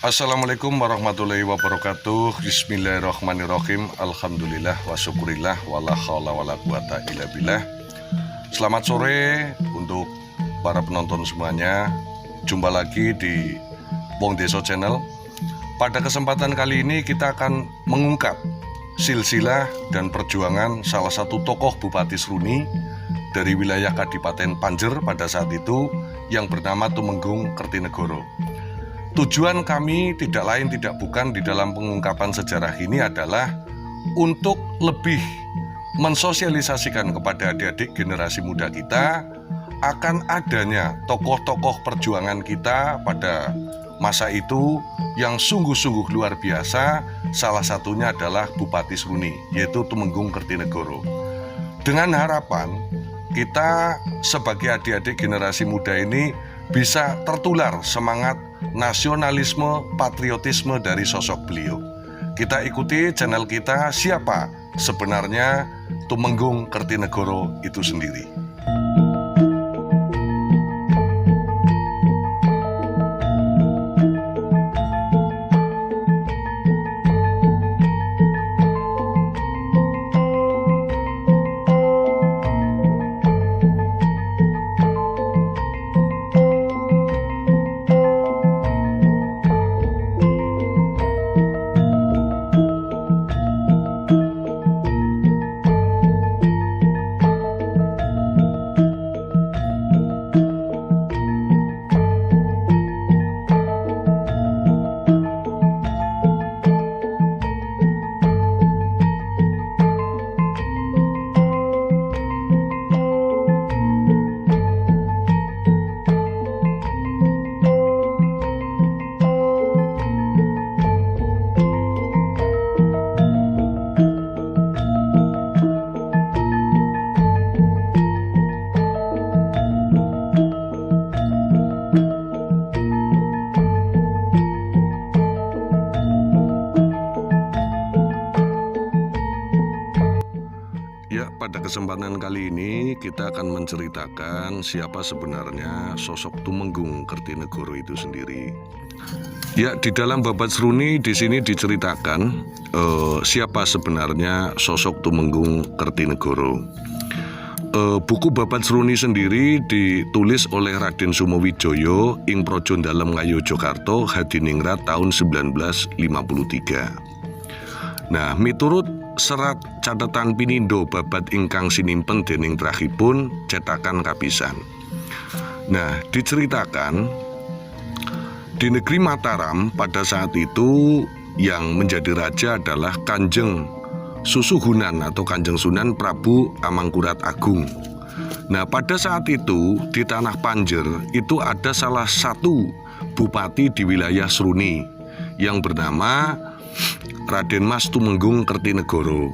Assalamualaikum warahmatullahi wabarakatuh. Bismillahirrahmanirrahim. Alhamdulillah wa syukurillah wala haula wala quwata illa billah. Selamat sore untuk para penonton semuanya. Jumpa lagi di Wong Deso Channel. Pada kesempatan kali ini kita akan mengungkap silsilah dan perjuangan salah satu tokoh Bupati Seruni dari wilayah Kadipaten Panjer pada saat itu yang bernama Tumenggung Kertinegoro. Tujuan kami tidak lain tidak bukan di dalam pengungkapan sejarah ini adalah untuk lebih mensosialisasikan kepada adik-adik generasi muda kita akan adanya tokoh-tokoh perjuangan kita pada masa itu yang sungguh-sungguh luar biasa. Salah satunya adalah Bupati Seruni, yaitu Tumenggung Kertinegoro. Dengan harapan kita sebagai adik-adik generasi muda ini bisa tertular semangat nasionalisme, patriotisme dari sosok beliau. Kita ikuti channel kita, siapa sebenarnya Tumenggung Kertinegoro itu sendiri. Pada kesempatan kali ini kita akan menceritakan siapa sebenarnya sosok Tumenggung Kertinegoro itu sendiri. Ya, di dalam Babat Seruni di sini diceritakan siapa sebenarnya sosok Tumenggung Kertinegoro. Buku Babat Seruni sendiri ditulis oleh Raden Sumowijoyo ing Projo Dalem Ngayogyakarta Hadiningrat tahun 1953. Nah, miturut serat catatan pinindo babat ingkang sinimpen dening trahipun cetakan kapisan. Nah, diceritakan di negeri Mataram pada saat itu yang menjadi raja adalah Kanjeng Susuhunan atau Kanjeng Sunan Prabu Amangkurat Agung. Nah, pada saat itu di tanah Panjer itu ada salah satu bupati di wilayah Seruni yang bernama Raden Mas Tumenggung Kertinegoro.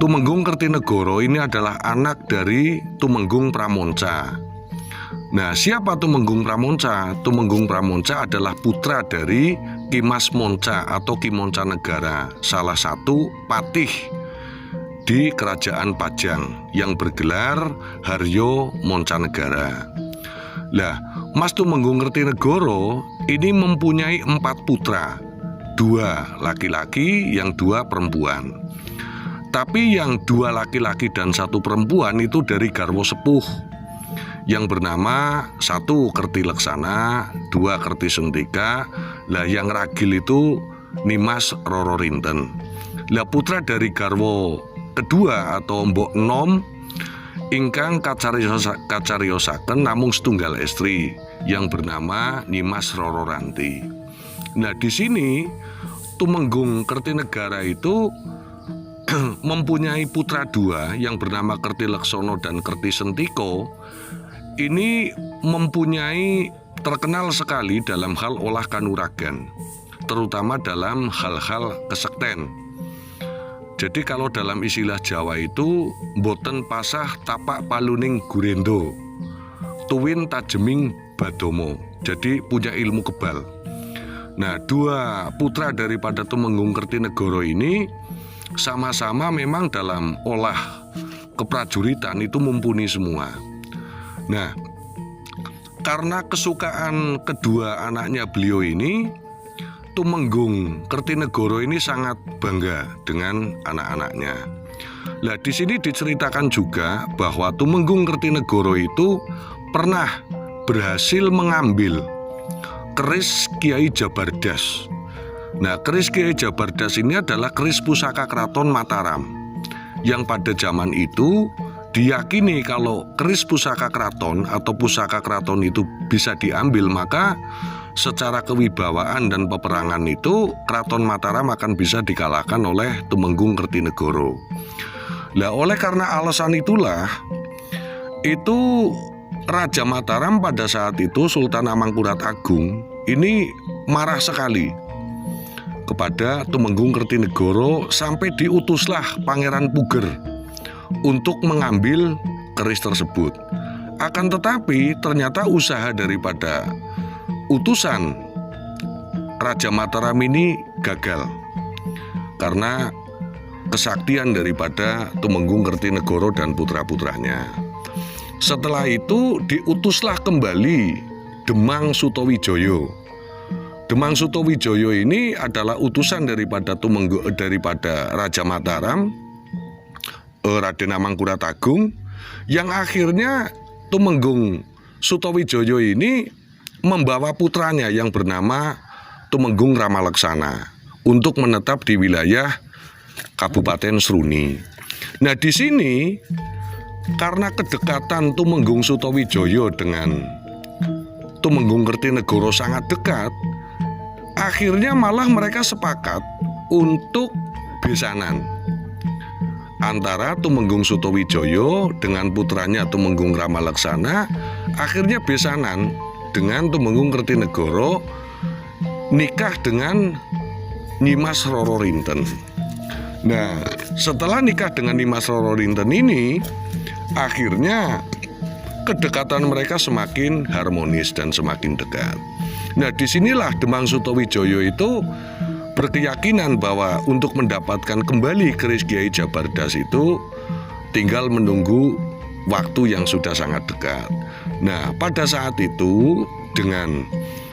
Tumenggung Kertinegoro ini adalah anak dari Tumenggung Pramonca. Nah, siapa Tumenggung Pramonca? Tumenggung Pramonca adalah putra dari Ki Mas Monca atau Ki Moncanegara, salah satu patih di Kerajaan Pajang yang bergelar Haryo Moncanegara. Lah, Mas Tumenggung Kertinegoro ini mempunyai 4 putra, 2 laki-laki, yang 2 perempuan. Tapi yang 2 laki-laki dan 1 perempuan itu dari garwo sepuh yang bernama 1 Kerti Leksana, 2 Kerti Sentika. Lah yang ragil itu Nimas Roro Rinten. Lah putra dari garwo kedua atau Mbok Nom ingkang kacariosaken namung setunggal estri yang bernama Nimas Roro Ranti. Nah, di sini Tumenggung Kertinegara itu mempunyai putra 2 yang bernama Kerti Leksono dan Kerti Sentiko. Ini mempunyai terkenal sekali dalam hal olah kanuragan, terutama dalam hal-hal kesekten. Jadi kalau dalam istilah Jawa itu boten pasah tapak paluning gurendo, tuwin tajeming badomo. Jadi punya ilmu kebal. Nah, 2 putra daripada Tumenggung Kertinegoro ini sama-sama memang dalam olah keprajuritan itu mumpuni semua. Nah, karena kesukaan kedua anaknya beliau ini, Tumenggung Kertinegoro ini sangat bangga dengan anak-anaknya. Nah, di sini diceritakan juga bahwa Tumenggung Kertinegoro itu pernah berhasil mengambil keris Kiai Jabardas. Nah, keris Kiai Jabardas ini adalah keris pusaka Keraton Mataram, yang pada zaman itu diyakini kalau keris pusaka keraton atau pusaka keraton itu bisa diambil, maka secara kewibawaan dan peperangan itu Keraton Mataram akan bisa dikalahkan oleh Tumenggung Kertinegoro. Nah, oleh karena alasan itulah itu Raja Mataram pada saat itu, Sultan Amangkurat Agung, ini marah sekali kepada Tumenggung Kertinegoro sampai diutuslah Pangeran Puger untuk mengambil keris tersebut. Akan tetapi ternyata usaha daripada utusan Raja Mataram ini gagal karena kesaktian daripada Tumenggung Kertinegoro dan putra-putranya. Setelah itu diutuslah kembali Demang Sutowijoyo. Demang Sutowijoyo ini adalah utusan daripada Raja Mataram, Raden Amangkurat Agung, yang akhirnya Tumenggung Sutowijoyo ini membawa putranya yang bernama Tumenggung Ramalaksana untuk menetap di wilayah Kabupaten Sruni. Nah, di sini karena kedekatan Tumenggung Sutowijoyo dengan Tumenggung Kertinegoro sangat dekat, akhirnya malah mereka sepakat untuk besanan antara Tumenggung Sutowijoyo dengan putranya Tumenggung Ramalaksana. Akhirnya besanan dengan Tumenggung Kertinegoro nikah dengan Nyimas Roro Rinten. Nah, setelah nikah dengan Nyimas Roro Rinten ini, akhirnya kedekatan mereka semakin harmonis dan semakin dekat. Nah, disinilah Demang Sutowijoyo itu berkeyakinan bahwa untuk mendapatkan kembali keris Kiai Jabardas itu tinggal menunggu waktu yang sudah sangat dekat. Nah, pada saat itu dengan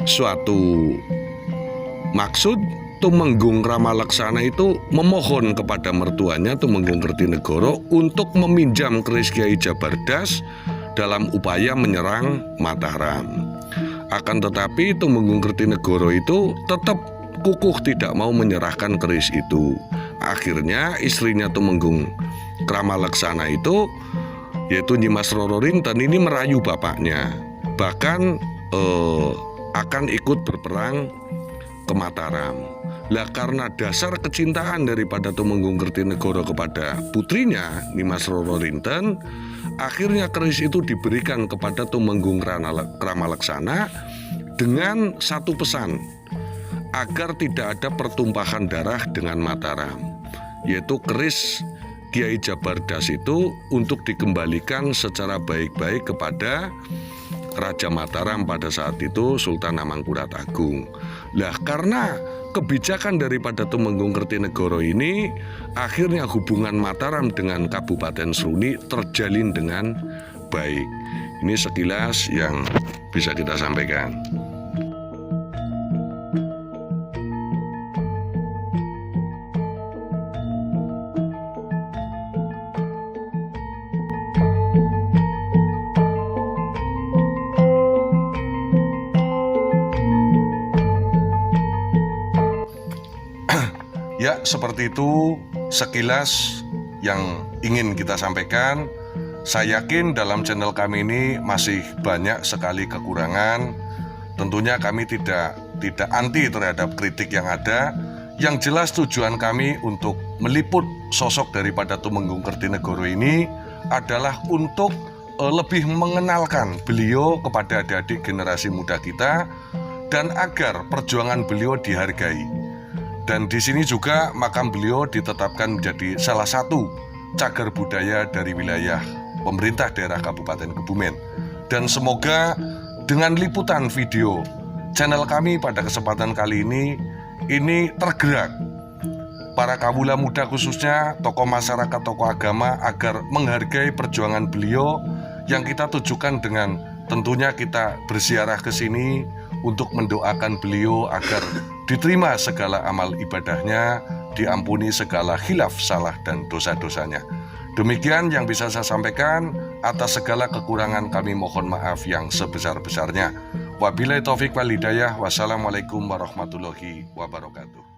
suatu maksud, Tumenggung Ramalaksana itu memohon kepada mertuanya Tumenggung Kertinegoro untuk meminjam keris Kiai Jabardas dalam upaya menyerang Mataram. Akan tetapi Tumenggung Kertinegoro itu tetap kukuh tidak mau menyerahkan keris itu. Akhirnya istrinya Tumenggung Ramalaksana itu, yaitu Nyimas Roro Rinten, ini merayu bapaknya, bahkan akan ikut berperang ke Mataram. Lah, karena dasar kecintaan daripada Tumenggung Kertinegoro kepada putrinya Nyimas Roro Rinten, akhirnya keris itu diberikan kepada Tumenggung Ramalaksana dengan satu pesan, agar tidak ada pertumpahan darah dengan Mataram, yaitu keris Kiai Jabardas itu untuk dikembalikan secara baik-baik kepada Raja Mataram pada saat itu, Sultan Amangkurat Agung. Lah, karena kebijakan daripada Tumenggung Kertinegoro ini, akhirnya hubungan Mataram dengan Kabupaten Sruni terjalin dengan baik. Ini sekilas yang bisa kita sampaikan. Ya, seperti itu sekilas yang ingin kita sampaikan. Saya yakin dalam channel kami ini masih banyak sekali kekurangan. Tentunya kami tidak anti terhadap kritik yang ada. Yang jelas tujuan kami untuk meliput sosok daripada Tumenggung Kertinegoro ini adalah untuk lebih mengenalkan beliau kepada adik-adik generasi muda kita, dan agar perjuangan beliau dihargai. Dan di sini juga makam beliau ditetapkan menjadi salah satu cagar budaya dari wilayah pemerintah daerah Kabupaten Kebumen. Dan semoga dengan liputan video channel kami pada kesempatan kali ini tergerak para kawula muda, khususnya tokoh masyarakat, tokoh agama, agar menghargai perjuangan beliau yang kita tujukan dengan tentunya kita berziarah ke sini untuk mendoakan beliau agar diterima segala amal ibadahnya, diampuni segala khilaf, salah, dan dosa-dosanya. Demikian yang bisa saya sampaikan. Atas segala kekurangan kami mohon maaf yang sebesar-besarnya. Wabillahi taufik wal hidayah. Wassalamualaikum warahmatullahi wabarakatuh.